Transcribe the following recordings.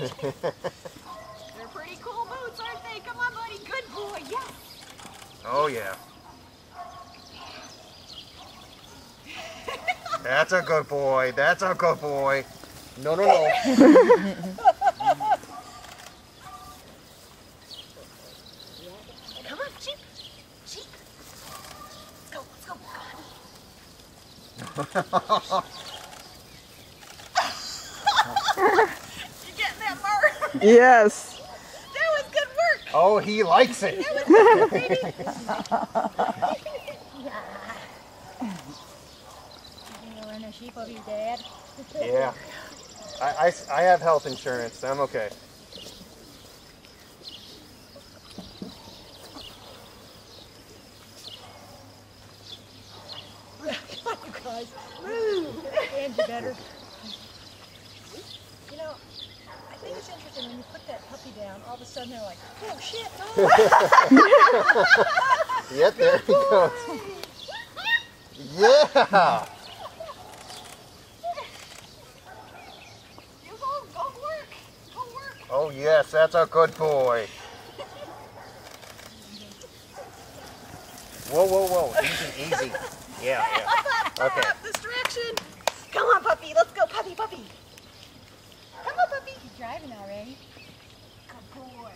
They're pretty cool boots, aren't they? Come on, buddy. Good boy. Yes. Oh, yeah. That's a good boy. That's a good boy. No, no, no. Come on, sheep. Sheep. Let's go. You getting that, Mark? Yes. That was good work. Oh, he likes it. That was good, baby. You run a sheep of your dad? Yeah. I have health insurance. I'm okay. Come on, you guys. Move. And you better. You know, I think it's interesting when you put that puppy down, all of a sudden they're like, oh shit, no. Yep, there he goes. Yeah. You go work. Go work. Oh, yes, that's a good boy. Whoa, whoa, whoa. Easy, easy. Yeah, yeah. Okay. Distraction. Come on, puppy. Let's go, puppy. Come on, puppy. He's driving already. Good boy.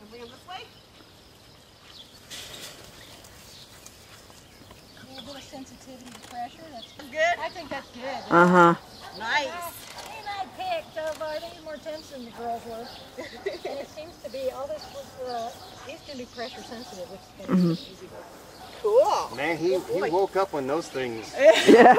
And bring him this way. A little bit of sensitivity to pressure. That's good. I think that's good. Uh-huh. Nice. And I picked, I think he's more tense than the girls were. And it seems to be, all this was, he's going to be pressure sensitive, which is going to be easy. Cool. Man, he woke up when those things... Yeah.